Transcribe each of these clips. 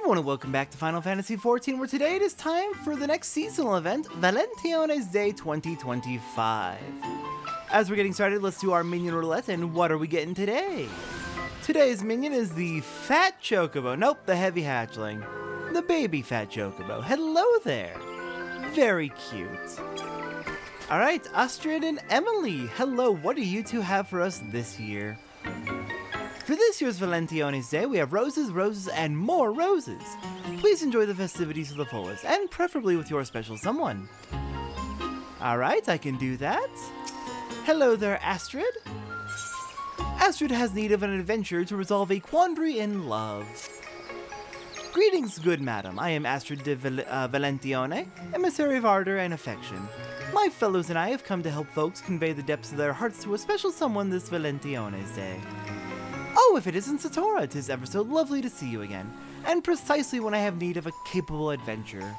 everyone and welcome back to Final Fantasy XIV, where today it is time for the next seasonal event, Valentione's Day 2025. As we're getting started, let's do our minion roulette, and what are we getting today? Today's minion is the Fat Chocobo. Nope, the Heavy Hatchling. The baby Fat Chocobo. Hello there. Very cute. Alright, Astrid and Emily. Hello, what do you two have for us this year? For this year's Valentione's Day, we have roses, roses, and more roses. Please enjoy the festivities to the fullest, and preferably with your special someone. Alright, I can do that. Hello there, Astrid. Astrid has need of an adventure to resolve a quandary in love. Greetings, good madam. I am Astrid de Valentione, emissary of ardor and affection. My fellows and I have come to help folks convey the depths of their hearts to a special someone this Valentione's Day. Oh, if it isn't Satora, it is ever so lovely to see you again, and precisely when I have need of a capable adventurer.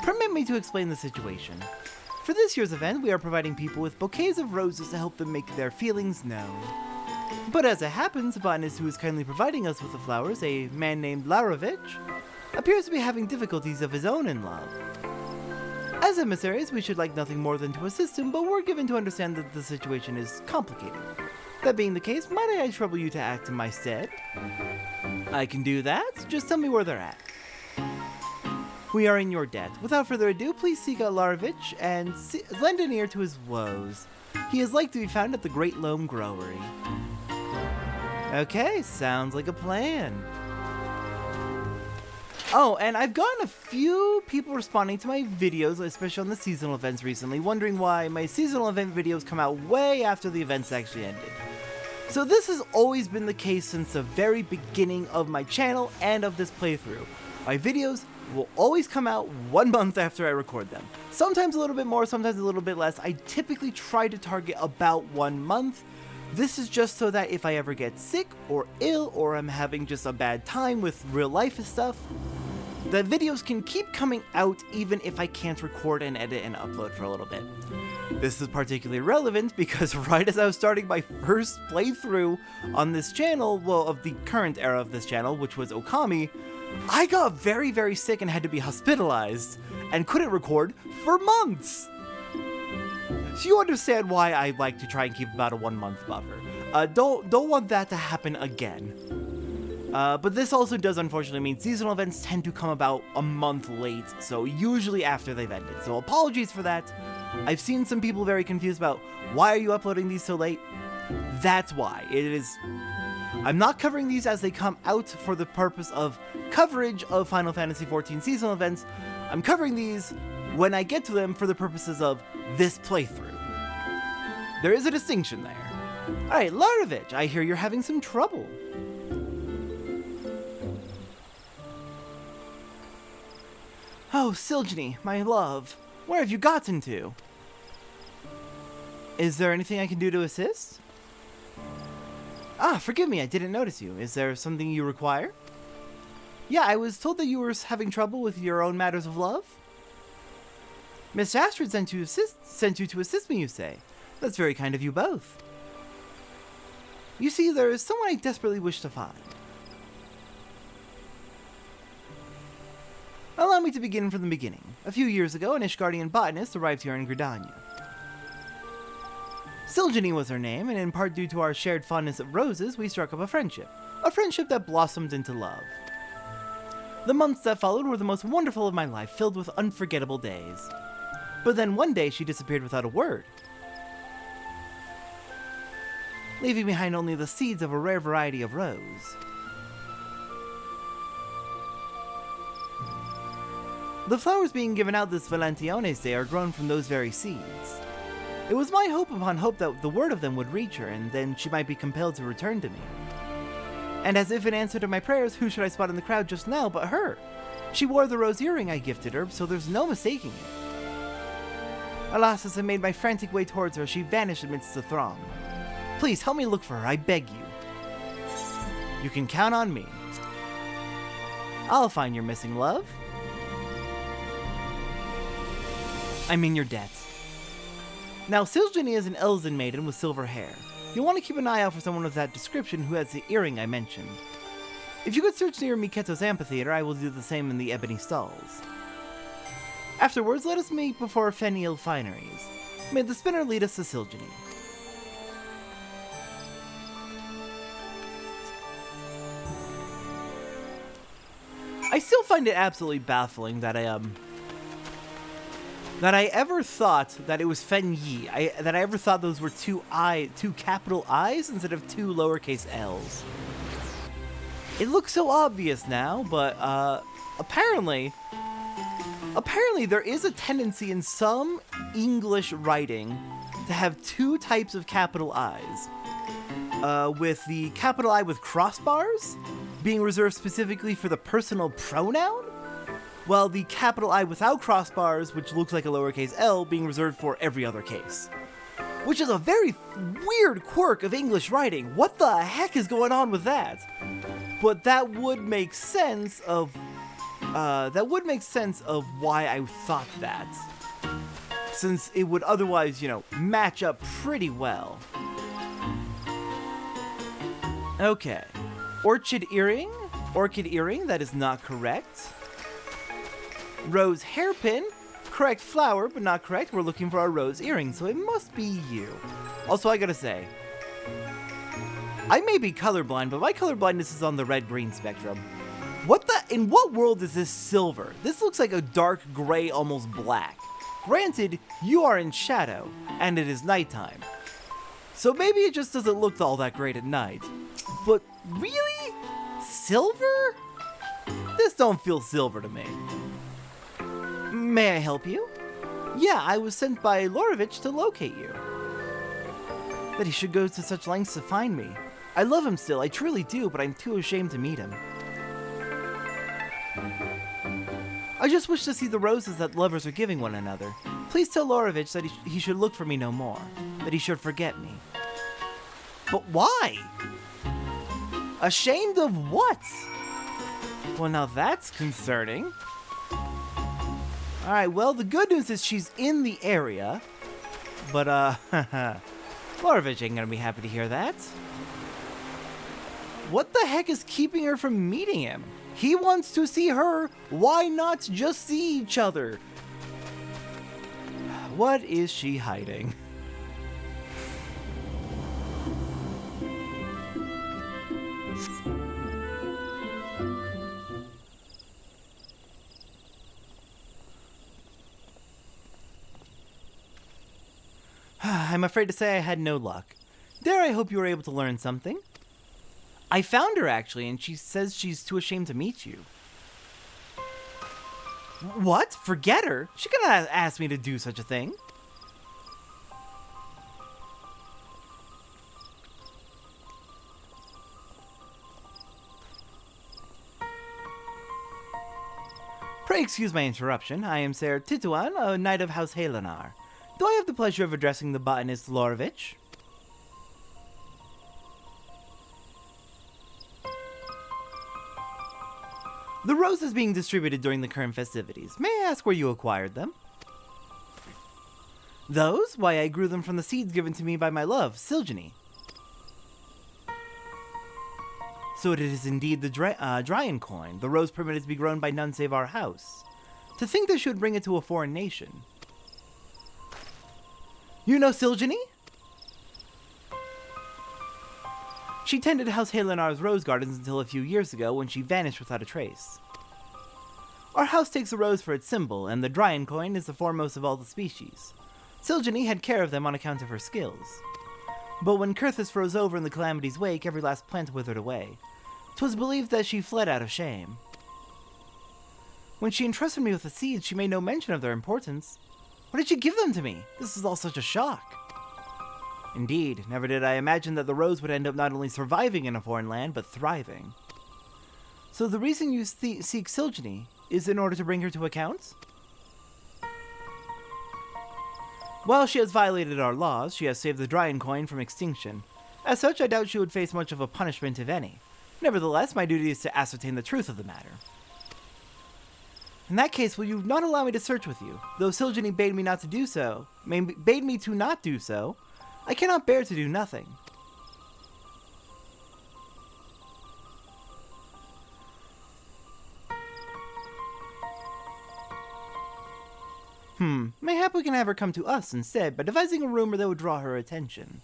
Permit me to explain the situation. For this year's event, we are providing people with bouquets of roses to help them make their feelings known. But as it happens, the botanist who is kindly providing us with the flowers, a man named Larovich, appears to be having difficulties of his own in love. As emissaries, we should like nothing more than to assist him, but we're given to understand that the situation is complicated. That being the case, might I trouble you to act in my stead? I can do that. Just tell me where they're at. We are in your debt. Without further ado, please seek out Larovich and lend an ear to his woes. He is like to be found at the Great Loam Growery. Okay, sounds like a plan. Oh, and I've gotten a few people responding to my videos, especially on the seasonal events recently, wondering why my seasonal event videos come out way after the events actually ended. So this has always been the case since the very beginning of my channel and of this playthrough. My videos will always come out 1 month after I record them. Sometimes a little bit more, sometimes a little bit less. I typically try to target about 1 month. This is just so that if I ever get sick or ill or I'm having just a bad time with real life and stuff, the videos can keep coming out even if I can't record and edit and upload for a little bit. This is particularly relevant because right as I was starting my first playthrough on this channel, well, of the current era of this channel, which was Okami, I got very, very sick and had to be hospitalized and couldn't record for months. So you understand why I like to try and keep about a 1 month buffer. Don't want that to happen again. But this also does unfortunately mean seasonal events tend to come about a month late, so usually after they've ended. So apologies for that. I've seen some people very confused about why are you uploading these so late? That's why. I'm not covering these as they come out for the purpose of coverage of Final Fantasy XIV seasonal events. I'm covering these when I get to them for the purposes of this playthrough. There is a distinction there. Alright, Larovich, I hear you're having some trouble. Oh, Silgeny, my love, where have you gotten to? Is there anything I can do to assist? Ah, forgive me, I didn't notice you. Is there something you require? Yeah, I was told that you were having trouble with your own matters of love. Miss Astrid sent you to assist me, you say. That's very kind of you both. You see, there is someone I desperately wish to find. Allow me to begin from the beginning. A few years ago, an Ishgardian botanist arrived here in Gridania. Silgeny was her name, and in part due to our shared fondness of roses, we struck up a friendship that blossomed into love. The months that followed were the most wonderful of my life, filled with unforgettable days. But then one day she disappeared without a word, leaving behind only the seeds of a rare variety of rose. The flowers being given out this Valentione's Day are grown from those very seeds. It was my hope upon hope that the word of them would reach her, and then she might be compelled to return to me. And as if in answer to my prayers, who should I spot in the crowd just now but her? She wore the rose earring I gifted her, so there's no mistaking it. Alas, as I made my frantic way towards her, she vanished amidst the throng. Please, help me look for her, I beg you. You can count on me. I'll find your missing love. I'm in your debt. Now, Silgeny is an Elzen maiden with silver hair. You'll want to keep an eye out for someone of that description who has the earring I mentioned. If you could search near Miketo's amphitheater, I will do the same in the Ebony Stalls. Afterwards, let us meet before Fenial Fineries. May the spinner lead us to Silgeny. I still find it absolutely baffling that I ever thought that it was Fenyi. That I ever thought those were two capital I's instead of two lowercase L's. It looks so obvious now, but apparently there is a tendency in some English writing to have two types of capital I's. With the capital I with crossbars being reserved specifically for the personal pronoun, while the capital I without crossbars, which looks like a lowercase l, being reserved for every other case. Which is a very weird quirk of English writing. What the heck is going on with that? But that would make sense of why I thought that, since it would otherwise, match up pretty well. Okay. Orchid earring, that is not correct. Rose hairpin, correct flower, but not correct. We're looking for our rose earring, so it must be you. Also, I gotta say, I may be colorblind, but my colorblindness is on the red-green spectrum. In what world is this silver? This looks like a dark gray, almost black. Granted, you are in shadow, and it is nighttime. So maybe it just doesn't look all that great at night. But really? Silver? This don't feel silver to me. May I help you? Yeah, I was sent by Lorovich to locate you. That he should go to such lengths to find me. I love him still, I truly do, but I'm too ashamed to meet him. I just wish to see the roses that lovers are giving one another. Please tell Lorovich that he should look for me no more, that he should forget me. But why? Ashamed of what? Well, now that's concerning. Alright, well, the good news is she's in the area. But, Lorovich ain't gonna be happy to hear that. What the heck is keeping her from meeting him? He wants to see her. Why not just see each other? What is she hiding? I'm afraid to say I had no luck. There, I hope you were able to learn something. I found her, actually, and she says she's too ashamed to meet you. What? Forget her? She could not ask me to do such a thing. Pray excuse my interruption. I am Ser Tituan, a knight of House Helenar. Do I have the pleasure of addressing the botanist Lorovich? The rose is being distributed during the current festivities. May I ask where you acquired them? Those? Why, I grew them from the seeds given to me by my love, Silgeny. So it is indeed the Dryan coin, the rose permitted to be grown by none save our house. To think they should bring it to a foreign nation. You know Silgeny? She tended House Helenar's rose gardens until a few years ago when she vanished without a trace. Our house takes a rose for its symbol, and the Dryan coin is the foremost of all the species. Silgeny had care of them on account of her skills. But when Curthus froze over in the calamity's wake, every last plant withered away. 'Twas believed that she fled out of shame. When she entrusted me with the seeds, she made no mention of their importance. Why did she give them to me? This is all such a shock. Indeed, never did I imagine that the rose would end up not only surviving in a foreign land, but thriving. So the reason you seek Silgeny is in order to bring her to account? While she has violated our laws, she has saved the Dryan coin from extinction. As such, I doubt she would face much of a punishment, if any. Nevertheless, my duty is to ascertain the truth of the matter. In that case, will you not allow me to search with you? Though Silgeny bade me not to do so, bade me to not do so, I cannot bear to do nothing. Mayhap we can have her come to us instead by devising a rumor that would draw her attention.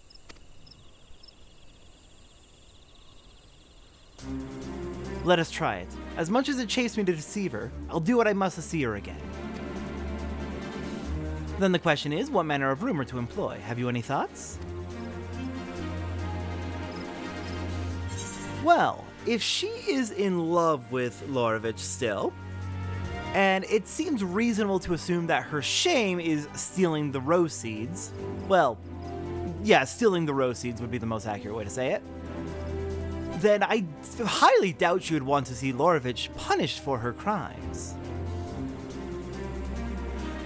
Let us try it. As much as it chafes me to deceive her, I'll do what I must to see her again. Then the question is, what manner of rumor to employ? Have you any thoughts? Well, if she is in love with Lorovich still, and it seems reasonable to assume that her shame is stealing the rose seeds. Well, yeah, stealing the rose seeds would be the most accurate way to say it. Then I highly doubt she would want to see Lorovich punished for her crimes.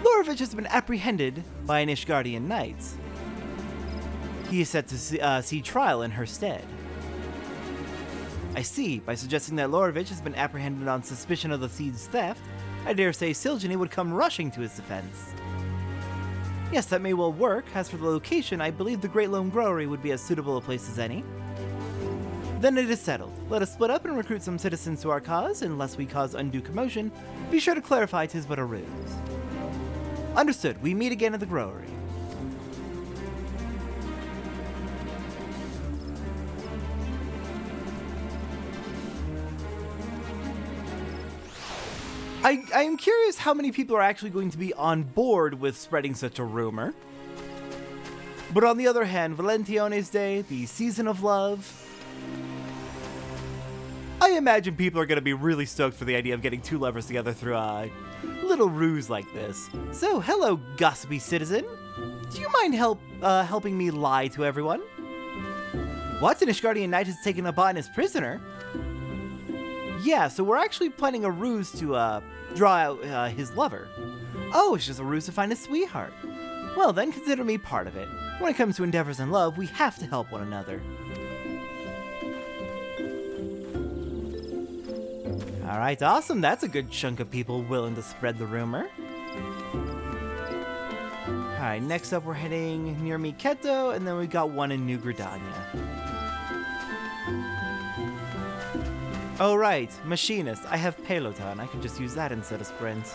Lorovich has been apprehended by an Ishgardian knight. He is set to see trial in her stead. I see. By suggesting that Lorovich has been apprehended on suspicion of the seed's theft, I dare say Silgeny would come rushing to his defense. Yes, that may well work. As for the location, I believe the Great Lone Growery would be as suitable a place as any. Then it is settled. Let us split up and recruit some citizens to our cause, and lest we cause undue commotion, be sure to clarify 'tis but a ruse. Understood. We meet again at the Growery. I am curious how many people are actually going to be on board with spreading such a rumor. But on the other hand, Valentione's Day, the season of love, I imagine people are going to be really stoked for the idea of getting two lovers together through a little ruse like this. So, hello, gossipy citizen. Do you mind helping me lie to everyone? What? An Ishgardian knight has taken a botanist prisoner? Yeah, so we're actually planning a ruse to draw out his lover. Oh, it's just a ruse to find a sweetheart. Well, then consider me part of it. When it comes to endeavors in love, we have to help one another. Alright, awesome. That's a good chunk of people willing to spread the rumor. Alright, next up we're heading near Miketo, and then we got one in New Gridania. Oh right, Machinist. I have Peloton. I can just use that instead of Sprint.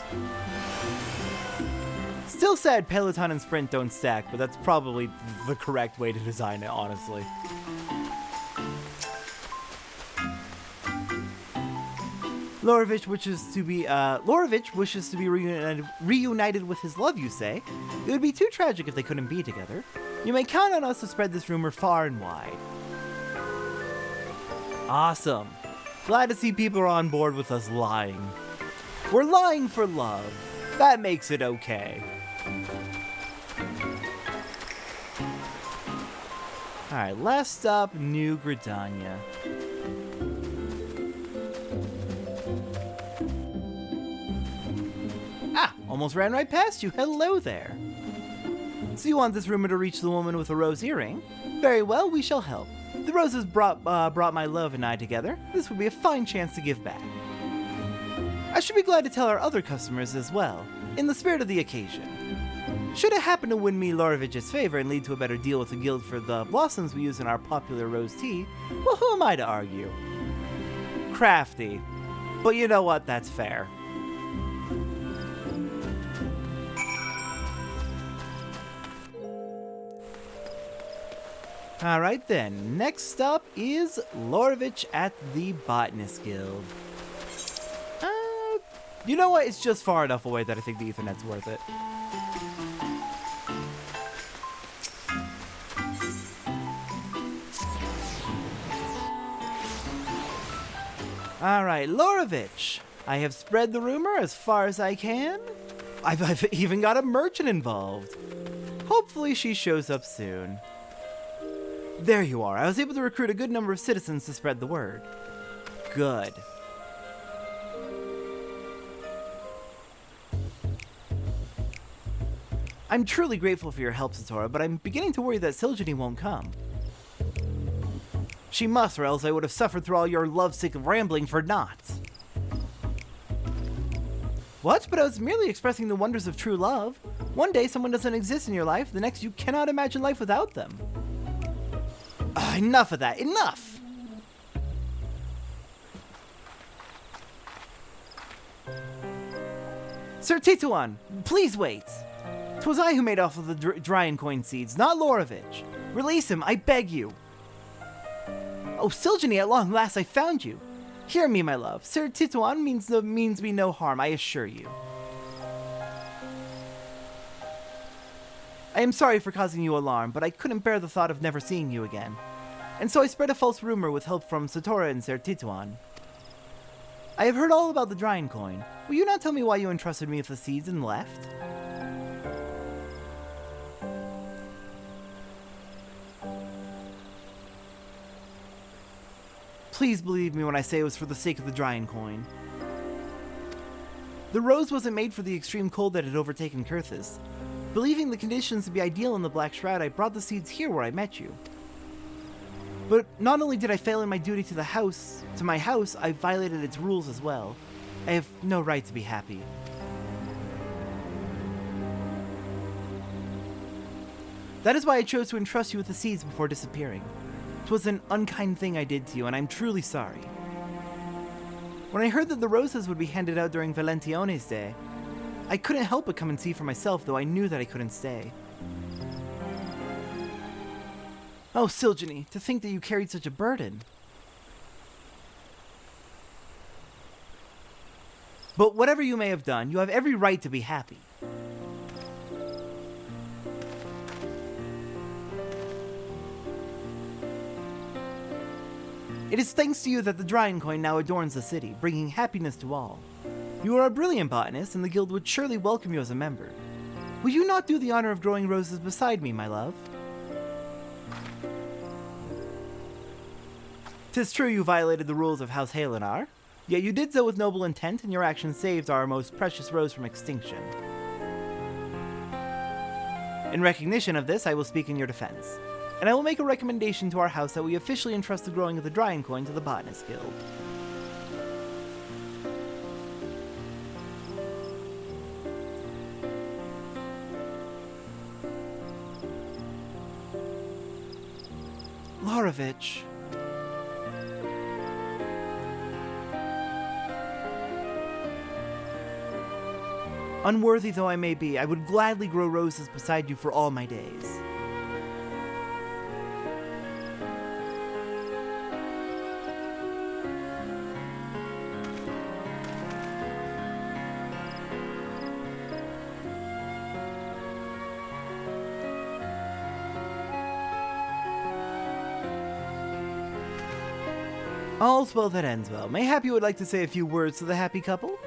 Still sad Peloton and Sprint don't stack, but that's probably the correct way to design it, honestly. Lorovich wishes to be reunited with his love, you say? It would be too tragic if they couldn't be together. You may count on us to spread this rumor far and wide. Awesome. Glad to see people are on board with us lying. We're lying for love. That makes it okay. Alright, last stop, New Gridania. Ah, almost ran right past you. Hello there. So you want this rumor to reach the woman with a rose earring? Very well, we shall help. The roses brought my love and I together. This would be a fine chance to give back. I should be glad to tell our other customers as well, in the spirit of the occasion. Should it happen to win me Lorovich's favor and lead to a better deal with the guild for the blossoms we use in our popular rose tea, well, who am I to argue? Crafty. But you know what? That's fair. Alright then, next up is Lorovich at the Botanist Guild. You know what? It's just far enough away that I think the Ethernet's worth it. Alright, Lorovich. I have spread the rumor as far as I can. I've even got a merchant involved. Hopefully she shows up soon. There you are. I was able to recruit a good number of citizens to spread the word. Good. I'm truly grateful for your help, Satora, but I'm beginning to worry that Silgeny won't come. She must, or else I would have suffered through all your lovesick rambling for naught. What? But I was merely expressing the wonders of true love. One day someone doesn't exist in your life, the next you cannot imagine life without them. Enough of that. Enough! Sir Tituan, please wait. 'Twas I who made off with the Dryan coin seeds, not Lorovich. Release him, I beg you. Oh, Silgeny, at long last I found you. Hear me, my love. Sir Tituan means me no harm, I assure you. I am sorry for causing you alarm, but I couldn't bear the thought of never seeing you again. And so I spread a false rumor with help from Satora and Sir Tituan. I have heard all about the Dryan coin. Will you not tell me why you entrusted me with the seeds and left? Please believe me when I say it was for the sake of the Dryan coin. The rose wasn't made for the extreme cold that had overtaken Kurthus. Believing the conditions to be ideal in the Black Shroud, I brought the seeds here where I met you. But not only did I fail in my duty to my house, I violated its rules as well. I have no right to be happy. That is why I chose to entrust you with the seeds before disappearing. It was an unkind thing I did to you, and I'm truly sorry. When I heard that the roses would be handed out during Valentione's day, I couldn't help but come and see for myself, though I knew that I couldn't stay. Oh, Silgeny, to think that you carried such a burden. But whatever you may have done, you have every right to be happy. It is thanks to you that the Dryan coin now adorns the city, bringing happiness to all. You are a brilliant botanist, and the guild would surely welcome you as a member. Will you not do the honor of growing roses beside me, my love? 'Tis true you violated the rules of House Halenar, yet you did so with noble intent, and your action saved our most precious rose from extinction. In recognition of this, I will speak in your defense, and I will make a recommendation to our house that we officially entrust the growing of the Dryan coin to the Botanist Guild. Lorovich. Unworthy though I may be, I would gladly grow roses beside you for all my days. All's well that ends well. Mayhap you would like to say a few words to the happy couple?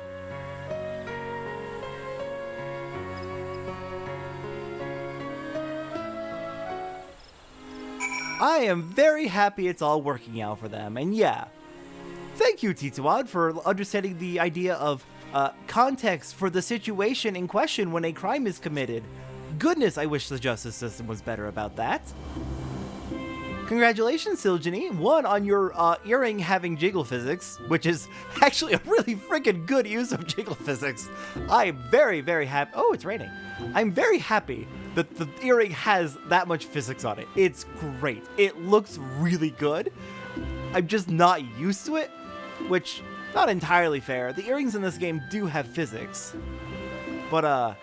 I am very happy it's all working out for them, and yeah. Thank you, Tituan, for understanding the idea of context for the situation in question when a crime is committed. Goodness, I wish the justice system was better about that. Congratulations, Silgeny. 1 on your earring having jiggle physics, which is actually a really freaking good use of jiggle physics. I'm very, very happy. Oh, it's raining. I'm very happy that the earring has that much physics on it. It's great. It looks really good. I'm just not used to it, which, not entirely fair. The earrings in this game do have physics, but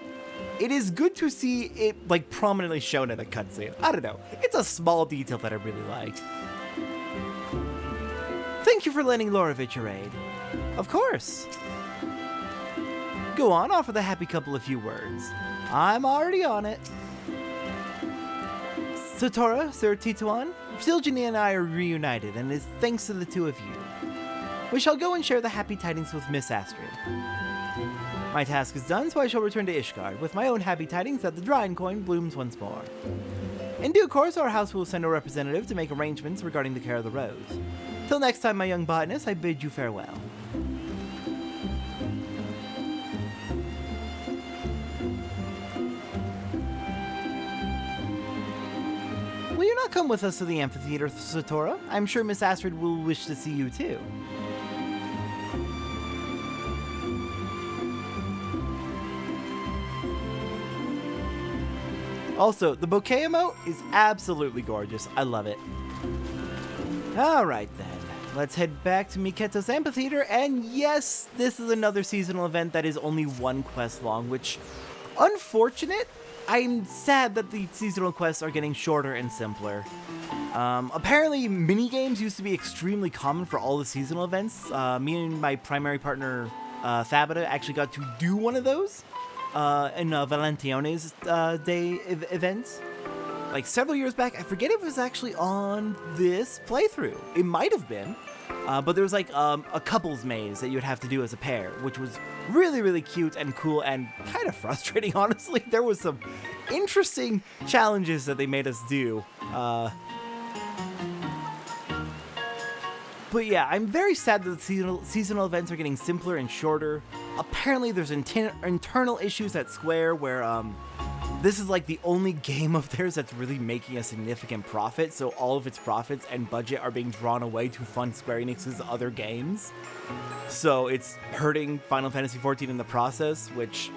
it is good to see it like prominently shown in a cutscene. I don't know. It's a small detail that I really like. Thank you for lending Lorovich your aid. Of course. Go on, offer the happy couple a few words. I'm already on it. Satora, Sir Tituan, Silgeny and I are reunited, and it is thanks to the two of you. We shall go and share the happy tidings with Miss Astrid. My task is done, so I shall return to Ishgard, with my own happy tidings that the Dryan coin blooms once more. In due course, our house will send a representative to make arrangements regarding the care of the rose. Till next time, my young botanist, I bid you farewell. Will you not come with us to the amphitheater, Satora? I'm sure Miss Astrid will wish to see you too. Also, the bouquet emote is absolutely gorgeous. I love it. Alright then. let's head back to Miketo's Amphitheater, and yes, this is another seasonal event that is only one quest long, which, unfortunate. I'm sad that the seasonal quests are getting shorter and simpler. Apparently, mini-games used to be extremely common for all the seasonal events. Me and my primary partner, Thabita, actually got to do one of those in Valentione's Day event. Like several years back. I forget if it was actually on this playthrough. It might have been. But there was like a couples maze that you would have to do as a pair, which was really, really cute and cool and kind of frustrating, honestly. There was some interesting challenges that they made us do. But yeah, I'm very sad that the seasonal events are getting simpler and shorter. Apparently there's internal issues at Square where this is like the only game of theirs that's really making a significant profit, so all of its profits and budget are being drawn away to fund Square Enix's other games. So it's hurting Final Fantasy XIV in the process, which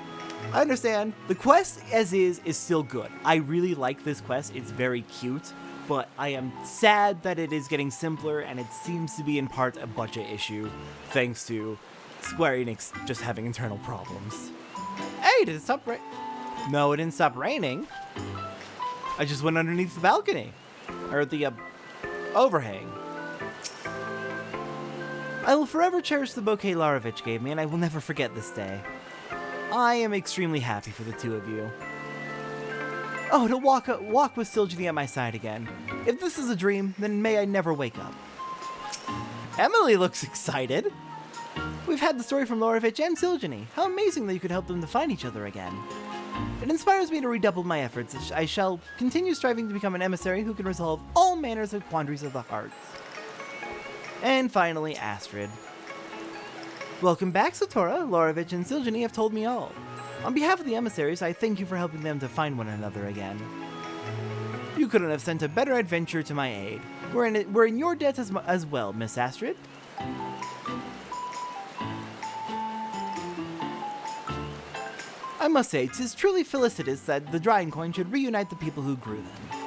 I understand. The quest as is still good. I really like this quest, it's very cute, but I am sad that it is getting simpler, and it seems to be in part a budget issue, thanks to Square Enix just having internal problems. Hey, did it stop raining? No, it didn't stop raining. I just went underneath the balcony. Or the overhang. I will forever cherish the bouquet Larovich gave me, and I will never forget this day. I am extremely happy for the two of you. Oh, to walk with Silgeny at my side again. If this is a dream, then may I never wake up. Emily looks excited. We've had the story from Larovich and Silgeny. How amazing that you could help them to find each other again. It inspires me to redouble my efforts. I shall continue striving to become an emissary who can resolve all manners of quandaries of the heart. And finally, Astrid. Welcome back, Satora. Larovich and Silgeny have told me all. On behalf of the emissaries, I thank you for helping them to find one another again. You couldn't have sent a better adventurer to my aid. We're in your debt as well, Miss Astrid. I must say, 'tis truly felicitous that the drawing coin should reunite the people who grew them.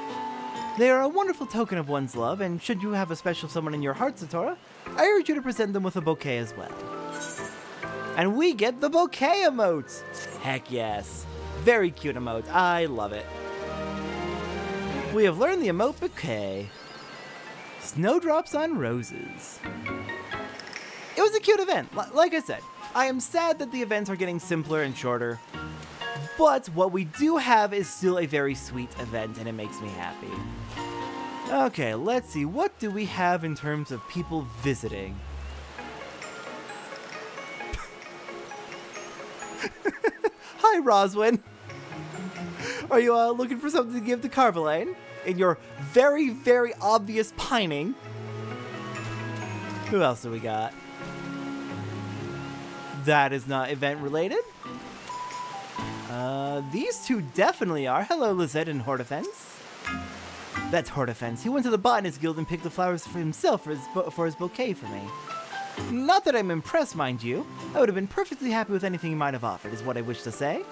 They are a wonderful token of one's love, and should you have a special someone in your heart, Satora, I urge you to present them with a bouquet as well. And we get the bouquet emote! Heck yes. Very cute emote. I love it. We have learned the emote bouquet. Snowdrops on roses. It was a cute event. Like I said, I am sad that the events are getting simpler and shorter. But what we do have is still a very sweet event, and it makes me happy. Okay, let's see. What do we have in terms of people visiting? Hi, Roswin. Are you looking for something to give to Carvalane? In your very, very obvious pining. Who else do we got? That is not event related. These two definitely are. Hello, Lizette and Hortefence. That's Hortefence. He went to the Botanist Guild and picked the flowers for himself for his bouquet for me. Not that I'm impressed, mind you. I would have been perfectly happy with anything he might have offered, is what I wish to say.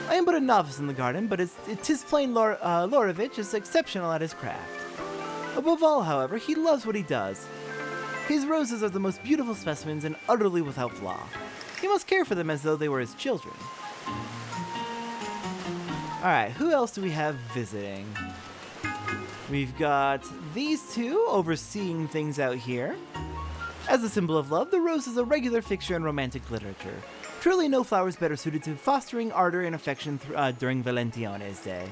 I am but a novice in the garden, but it is plain Larovich is exceptional at his craft. Above all, however, he loves what he does. His roses are the most beautiful specimens and utterly without flaw. He must care for them as though they were his children. Alright, who else do we have visiting? We've got these two overseeing things out here. As a symbol of love, the rose is a regular fixture in romantic literature. Truly no flower is better suited to fostering ardor and affection during Valentione's Day.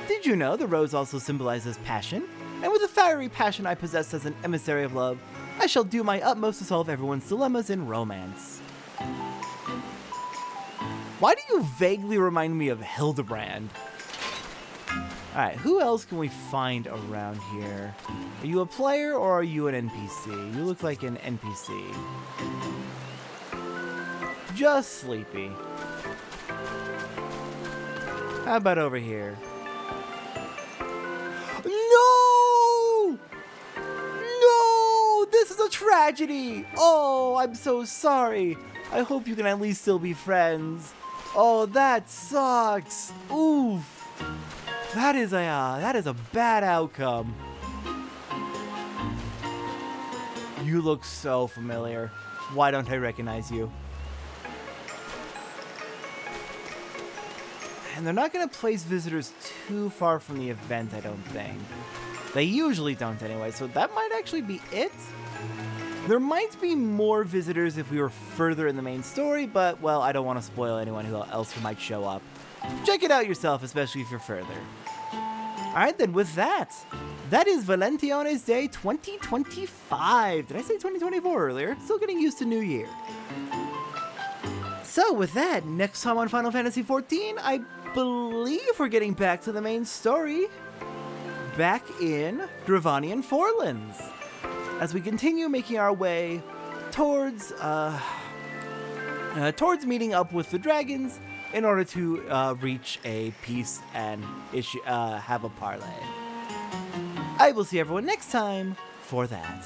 Did you know the rose also symbolizes passion? And with the fiery passion I possess as an emissary of love, I shall do my utmost to solve everyone's dilemmas in romance. Why do you vaguely remind me of Hildebrand? Alright, who else can we find around here? Are you a player or are you an NPC? You look like an NPC. Just sleepy. How about over here? No! No! This is a tragedy! Oh, I'm so sorry. I hope you can at least still be friends. Oh, that sucks. Oof. That is a bad outcome. You look so familiar. Why don't I recognize you? And they're not going to place visitors too far from the event, I don't think. They usually don't anyway, so that might actually be it. There might be more visitors if we were further in the main story, but, well, I don't want to spoil anyone else who might show up. Check it out yourself, especially if you're further. Alright then, with that is Valentione's Day 2025. Did I say 2024 earlier? Still getting used to New Year. So with that, next time on Final Fantasy XIV, I believe we're getting back to the main story. Back in Dravanian Forlands. As we continue making our way towards meeting up with the dragons in order to reach a peace and have a parley. I will see everyone next time for that.